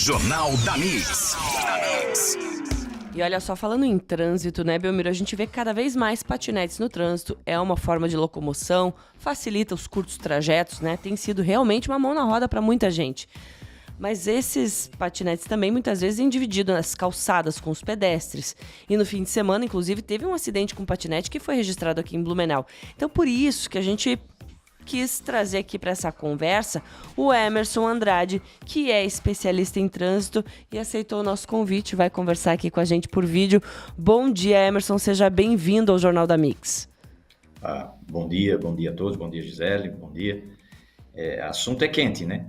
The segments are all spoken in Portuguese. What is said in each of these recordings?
Jornal da Mix. E olha só, falando em trânsito, né, Belmiro, a gente vê cada vez mais patinetes no trânsito, é uma forma de locomoção, facilita os curtos trajetos, né, tem sido realmente uma mão na roda para muita gente. Mas esses patinetes também muitas vezes têm dividido nas calçadas com os pedestres. E no fim de semana, inclusive, teve um acidente com patinete que foi registrado aqui em Blumenau. Então, por isso que a gente quis trazer aqui para essa conversa o Emerson Andrade, que é especialista em trânsito e aceitou o nosso convite, vai conversar aqui com a gente por vídeo. Bom dia, Emerson, seja bem-vindo ao Jornal da Mix. Bom dia a todos, bom dia, Gisele, bom dia. Assunto é quente, né?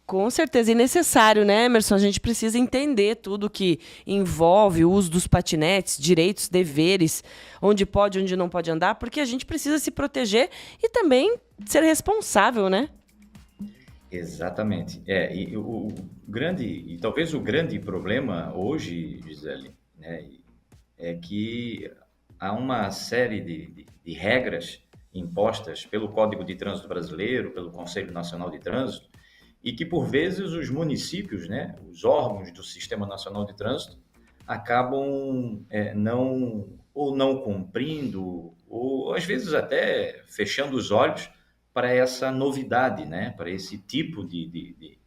Com certeza, e necessário, né, Emerson? A gente precisa entender tudo que envolve o uso dos patinetes, direitos, deveres, onde pode, onde não pode andar, porque a gente precisa se proteger e também ser responsável, né? Exatamente. Talvez o grande problema hoje, Gisele, né, é que há uma série de regras impostas pelo Código de Trânsito Brasileiro, pelo Conselho Nacional de Trânsito, e que, por vezes, os municípios, né, os órgãos do Sistema Nacional de Trânsito, acabam não cumprindo, ou às vezes até fechando os olhos para essa novidade, né, para esse tipo de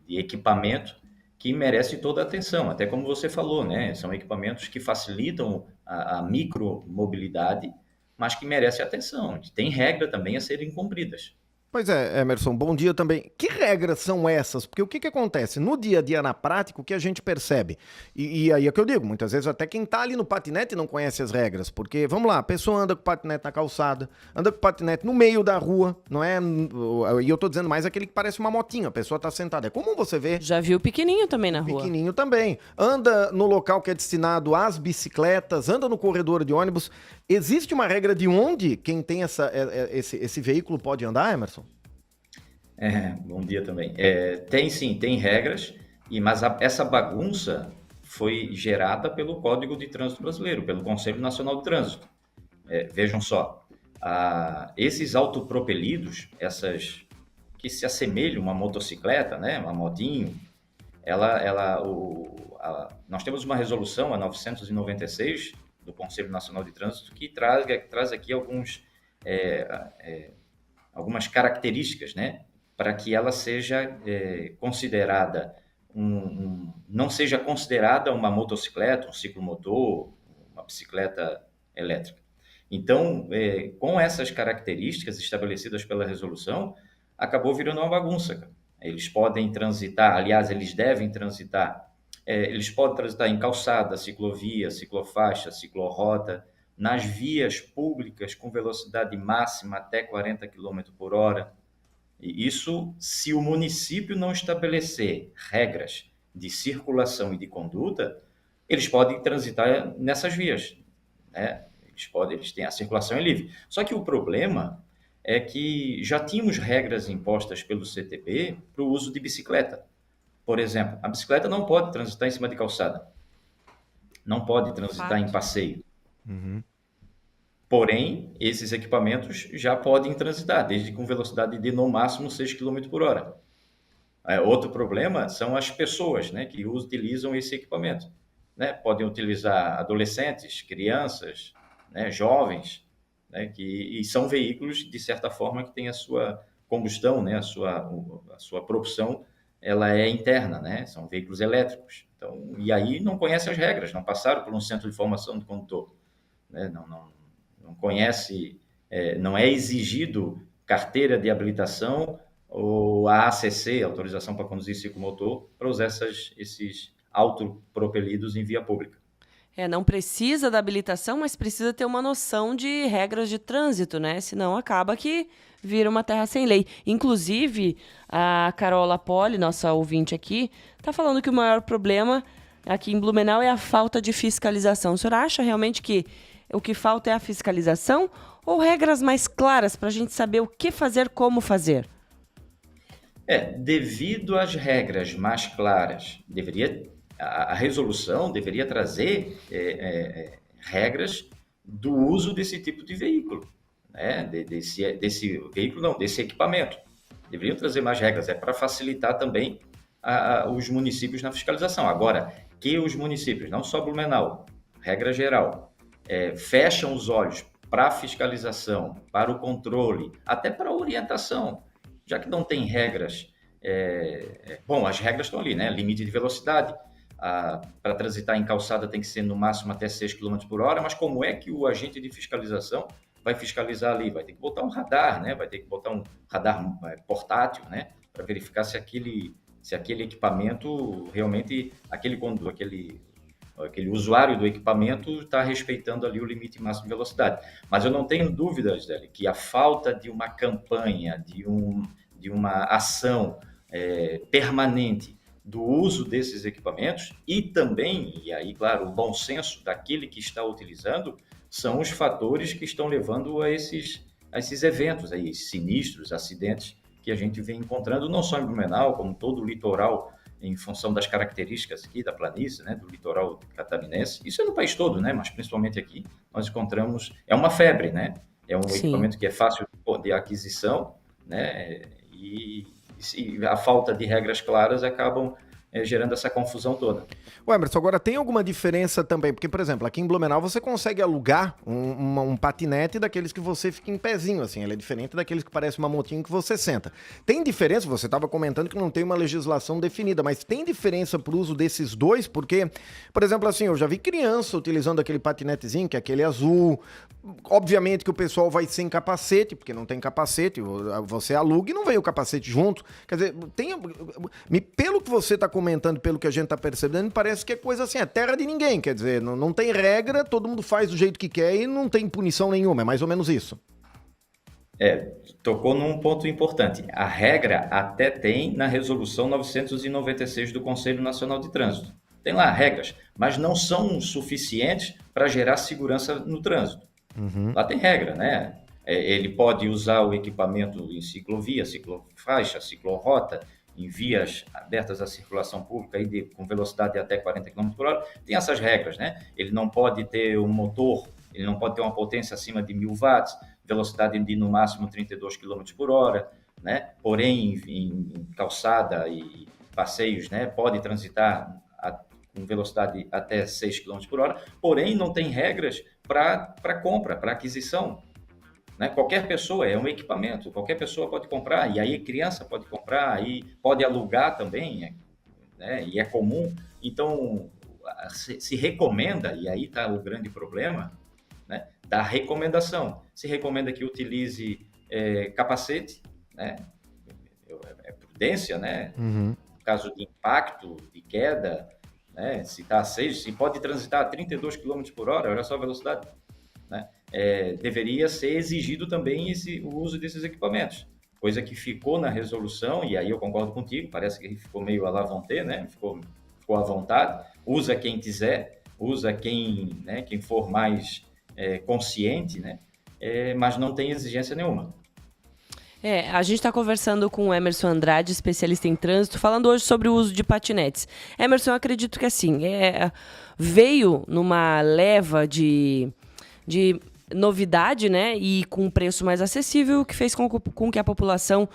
equipamento que merece toda a atenção. Até como você falou, né, são equipamentos que facilitam a micromobilidade, mas que merecem atenção. Tem regra também a serem cumpridas. Pois é, Emerson, bom dia também. Que regras são essas? Porque o que acontece? No dia a dia, na prática, o que a gente percebe? E aí é que eu digo, muitas vezes até quem tá ali no patinete não conhece as regras. Porque, vamos lá, a pessoa anda com o patinete na calçada, anda com o patinete no meio da rua, não é? E eu tô dizendo mais aquele que parece uma motinha, a pessoa tá sentada. É comum você ver. Já viu pequenininho também na rua. Pequenininho também. Anda no local que é destinado às bicicletas, anda no corredor de ônibus. Existe uma regra de onde quem tem esse veículo pode andar, Emerson? Bom dia também. Tem sim, tem regras, mas essa bagunça foi gerada pelo Código de Trânsito Brasileiro, pelo Conselho Nacional de Trânsito. Vejam só, esses autopropelidos, essas que se assemelham a uma motocicleta, né, uma motinho, nós temos uma resolução, a 996, do Conselho Nacional de Trânsito, que traz aqui algumas características, né, para que ela seja considerada, não seja considerada uma motocicleta, um ciclomotor, uma bicicleta elétrica. Então, com essas características estabelecidas pela resolução, acabou virando uma bagunça, cara. Eles podem transitar, aliás, eles devem transitar, eles podem transitar em calçada, ciclovia, ciclofaixa, ciclorrota, nas vias públicas com velocidade máxima até 40 km por hora. E isso, se o município não estabelecer regras de circulação e de conduta, eles podem transitar nessas vias, né? Eles têm a circulação é livre. Só que o problema é que já tínhamos regras impostas pelo CTB para o uso de bicicleta. Por exemplo, a bicicleta não pode transitar em cima de calçada, não pode transitar em passeio. Uhum. Porém, esses equipamentos já podem transitar, desde com velocidade de no máximo 6 km por hora. Outro problema são as pessoas, né, que utilizam esse equipamento. Né? Podem utilizar adolescentes, crianças, né, jovens, né, e são veículos, de certa forma, que têm a sua combustão, né, a sua propulsão, ela é interna, né? São veículos elétricos. Então, e aí não conhecem as regras, não passaram por um centro de formação do condutor, né? Não conhece, não é exigido carteira de habilitação ou a ACC, autorização para conduzir ciclomotor, para usar esses autopropelidos em via pública. Não precisa da habilitação, mas precisa ter uma noção de regras de trânsito, né? Senão acaba que vira uma terra sem lei. Inclusive, a Carola Poli, nossa ouvinte aqui, está falando que o maior problema aqui em Blumenau é a falta de fiscalização. O senhor acha realmente que o que falta é a fiscalização ou regras mais claras para a gente saber o que fazer, como fazer? Devido às regras mais claras, a resolução deveria trazer regras do uso desse tipo de veículo, né? Desse veículo, não, desse equipamento. Deveriam trazer mais regras, para facilitar também os municípios na fiscalização. Agora, que os municípios, não só Blumenau, regra geral, fecham os olhos para a fiscalização, para o controle, até para a orientação, já que não tem regras. Bom, as regras estão ali, né? Limite de velocidade, para transitar em calçada tem que ser no máximo até 6 km por hora, mas como é que o agente de fiscalização vai fiscalizar ali? Vai ter que botar um radar, né? Vai ter que botar um radar portátil, né? Para verificar se aquele equipamento realmente, aquele usuário do equipamento está respeitando ali o limite máximo de velocidade. Mas eu não tenho dúvidas, Deli, que a falta de uma campanha, de uma ação permanente do uso desses equipamentos e também, e aí, claro, o bom senso daquele que está utilizando, são os fatores que estão levando a esses eventos, aí, sinistros, acidentes que a gente vem encontrando, não só em Blumenau, como todo o litoral, em função das características aqui da planície, né, do litoral catarinense. Isso é no país todo, né, mas principalmente aqui, nós encontramos, é uma febre, né, é um equipamento que é fácil de aquisição, né, e a falta de regras claras acabam gerando essa confusão toda. Emerson, agora tem alguma diferença também? Porque, por exemplo, aqui em Blumenau você consegue alugar um patinete daqueles que você fica em pezinho, assim, ele é diferente daqueles que parece uma motinha que você senta. Tem diferença? Você estava comentando que não tem uma legislação definida, mas tem diferença para o uso desses dois? Porque, por exemplo, assim, eu já vi criança utilizando aquele patinetezinho, que é aquele azul. Obviamente que o pessoal vai sem capacete, porque não tem capacete, você aluga e não vem o capacete junto. Quer dizer, pelo que você está comentando, pelo que a gente está percebendo, parece que é coisa assim, é terra de ninguém, quer dizer, não tem regra, todo mundo faz do jeito que quer e não tem punição nenhuma, é mais ou menos isso. Tocou num ponto importante. A regra até tem na resolução 996 do Conselho Nacional de Trânsito. Tem lá regras, mas não são suficientes para gerar segurança no trânsito. Lá tem regra, né? Ele pode usar o equipamento em ciclovia, ciclofaixa, ciclorrota, em vias abertas à circulação pública com velocidade de até 40 km por hora, tem essas regras, né? Ele não pode ter um motor, ele não pode ter uma potência acima de 1000 watts, velocidade de no máximo 32 km por hora, né? Porém, em calçada e passeios, né, pode transitar com velocidade até 6 km por hora, porém não tem regras para compra, para aquisição. Né? Qualquer pessoa, é um equipamento, qualquer pessoa pode comprar, e aí criança pode comprar, aí pode alugar também, né? E é comum. Então, se recomenda, e aí está o grande problema, né? Da recomendação. Se recomenda que utilize capacete, né? É prudência, né? No caso de impacto, de queda, né? Se pode transitar a 32 km por hora, olha só a velocidade, né? Deveria ser exigido também o uso desses equipamentos, coisa que ficou na resolução, e aí eu concordo contigo, parece que ficou meio à la vontade, né? Ficou à vontade, usa quem quiser, usa quem for mais consciente, né? Mas não tem exigência nenhuma. A gente está conversando com o Emerson Andrade, especialista em trânsito, falando hoje sobre o uso de patinetes. Emerson, eu acredito que assim, veio numa leva de novidade, né, e com um preço mais acessível, que fez com que a população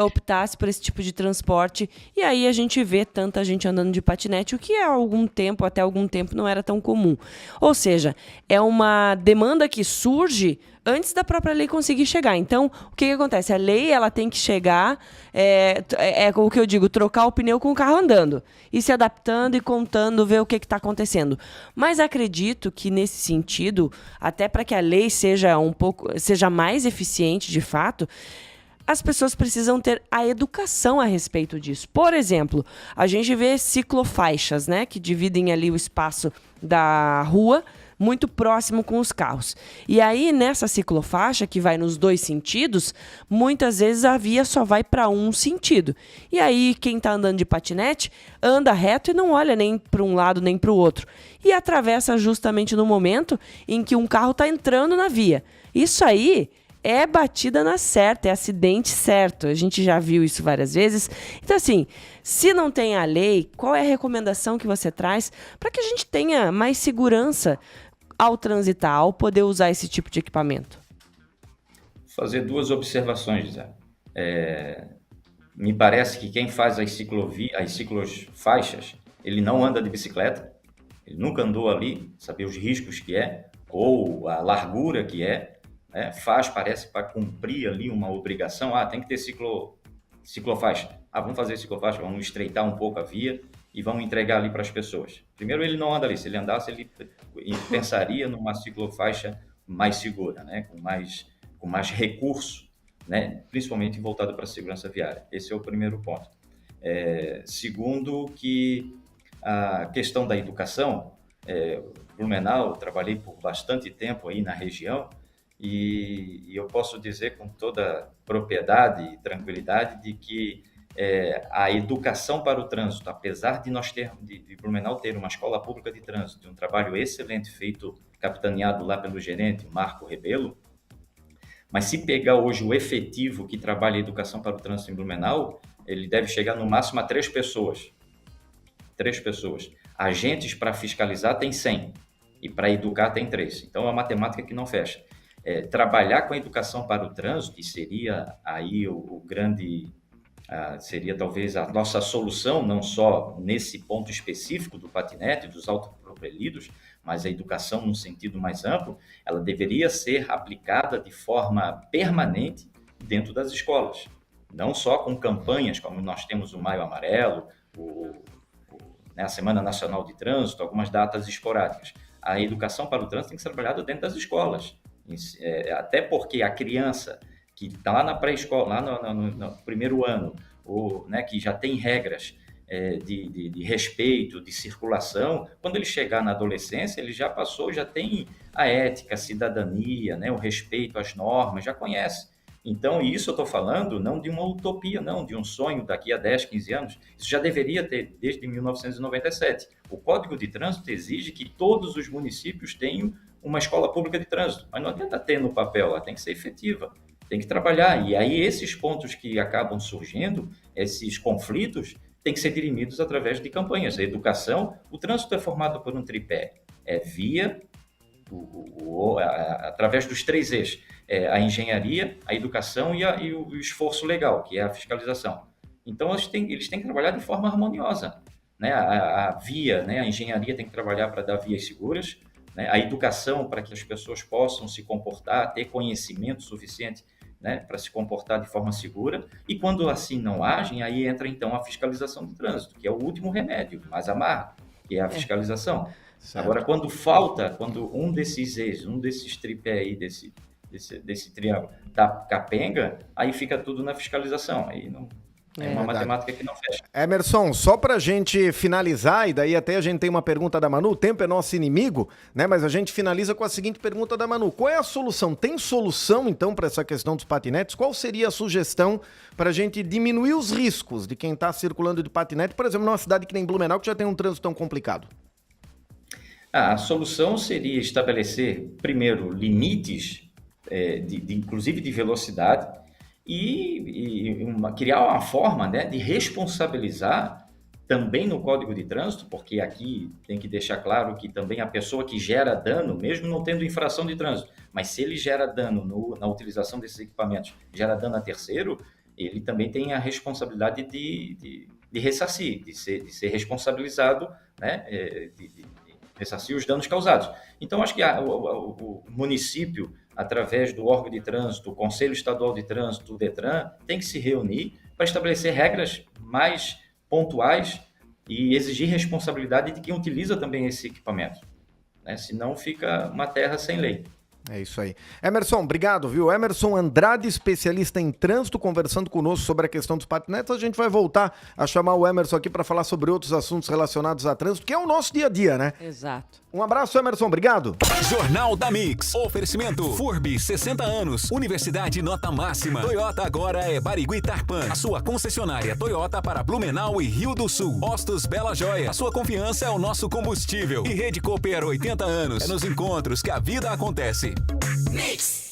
optasse por esse tipo de transporte, e aí a gente vê tanta gente andando de patinete, o que até algum tempo não era tão comum. Ou seja, é uma demanda que surge antes da própria lei conseguir chegar. Então, o que acontece? A lei ela tem que chegar, o que eu digo, trocar o pneu com o carro andando, e se adaptando e contando, ver o que está acontecendo. Mas acredito que, nesse sentido, até para que a lei seja mais eficiente de fato, as pessoas precisam ter a educação a respeito disso. Por exemplo, a gente vê ciclofaixas, né, que dividem ali o espaço da rua, muito próximo com os carros. E aí, nessa ciclofaixa, que vai nos dois sentidos, muitas vezes a via só vai para um sentido. E aí, quem está andando de patinete, anda reto e não olha nem para um lado nem para o outro. E atravessa justamente no momento em que um carro está entrando na via. Isso aí é batida na certa, é acidente certo. A gente já viu isso várias vezes. Então, assim, se não tem a lei, qual é a recomendação que você traz para que a gente tenha mais segurança ao transitar, ao poder usar esse tipo de equipamento? Fazer duas observações, Zé. Me parece que quem faz as ciclofaixas, ele não anda de bicicleta, ele nunca andou ali, saber os riscos que é, ou a largura que é, né? Parece para cumprir ali uma obrigação, tem que ter ciclofaixa. Vamos fazer ciclofaixa, vamos estreitar um pouco a via e vamos entregar ali para as pessoas. Primeiro, ele não anda ali, se ele andasse, ele pensaria numa ciclofaixa mais segura, né? com mais recurso, né? Principalmente voltado para a segurança viária. Esse é o primeiro ponto. Segundo, que a questão da educação, Blumenau, trabalhei por bastante tempo aí na região e eu posso dizer com toda propriedade e tranquilidade de que a educação para o trânsito, apesar de nós de Blumenau ter uma escola pública de trânsito, um trabalho excelente feito, capitaneado lá pelo gerente Marco Rebelo, mas se pegar hoje o efetivo que trabalha a educação para o trânsito em Blumenau, ele deve chegar no máximo a 3 pessoas. 3 pessoas. Agentes para fiscalizar tem 100 e para educar tem 3. Então, é uma matemática que não fecha. Trabalhar com a educação para o trânsito, que seria aí o grande... seria talvez a nossa solução, não só nesse ponto específico do patinete, dos autopropelidos, mas a educação num sentido mais amplo, ela deveria ser aplicada de forma permanente dentro das escolas. Não só com campanhas, como nós temos o Maio Amarelo, a Semana Nacional de Trânsito, algumas datas esporádicas. A educação para o trânsito tem que ser trabalhada dentro das escolas. Até porque a criança que está lá na pré-escola, lá no primeiro ano, que já tem regras de respeito, de circulação, quando ele chegar na adolescência, ele já tem a ética, a cidadania, né, o respeito às normas, já conhece. Então, isso eu estou falando não de uma utopia, não, de um sonho daqui a 10, 15 anos. Isso já deveria ter desde 1997. O Código de Trânsito exige que todos os municípios tenham uma escola pública de trânsito, mas não adianta ter no papel, ela tem que ser efetiva. Tem que trabalhar, e aí esses pontos que acabam surgindo, esses conflitos, têm que ser dirimidos através de campanhas. A educação, o trânsito é formado por um tripé, via, através dos 3 eixos, a engenharia, a educação e o esforço legal, que é a fiscalização. Então, eles têm que trabalhar de forma harmoniosa, né? A via, né? A engenharia tem que trabalhar para dar vias seguras, né? A educação para que as pessoas possam se comportar, ter conhecimento suficiente, né, para se comportar de forma segura, e quando assim não agem, aí entra então a fiscalização do trânsito, que é o último remédio, mais amargo, que é a fiscalização. Certo. Agora, quando um desses eixos, um desses tripé aí, desse triângulo, tá capenga, aí fica tudo na fiscalização, aí não... É uma matemática que não fecha. Emerson, só pra gente finalizar, e daí até a gente tem uma pergunta da Manu, o tempo é nosso inimigo, né? Mas a gente finaliza com a seguinte pergunta da Manu. Qual é a solução? Tem solução, então, para essa questão dos patinetes? Qual seria a sugestão pra gente diminuir os riscos de quem tá circulando de patinete, por exemplo, numa cidade que nem Blumenau, que já tem um trânsito tão complicado? A solução seria estabelecer, primeiro, limites, inclusive de velocidade, e criar uma forma, né, de responsabilizar também no Código de Trânsito, porque aqui tem que deixar claro que também a pessoa que gera dano, mesmo não tendo infração de trânsito, mas se ele gera dano na utilização desses equipamentos, gera dano a terceiro, ele também tem a responsabilidade de ressarcir, de ser responsabilizado, né, de ressarcir os danos causados. Então, acho que o município, através do órgão de trânsito, o Conselho Estadual de Trânsito, o DETRAN, tem que se reunir para estabelecer regras mais pontuais e exigir responsabilidade de quem utiliza também esse equipamento, né? Senão fica uma terra sem lei. É isso aí. Emerson, obrigado, viu? Emerson Andrade, especialista em trânsito, conversando conosco sobre a questão dos patinetes. A gente vai voltar a chamar o Emerson aqui para falar sobre outros assuntos relacionados a trânsito, que é o nosso dia a dia, né? Exato. Um abraço, Emerson, obrigado. Jornal da Mix. Oferecimento FURB, 60 anos. Universidade nota máxima. Toyota agora é Barigui Tarpan. A sua concessionária Toyota para Blumenau e Rio do Sul. Postos Bela Joia. A sua confiança é o nosso combustível. E Rede Cooper, 80 anos. É nos encontros que a vida acontece. Mix.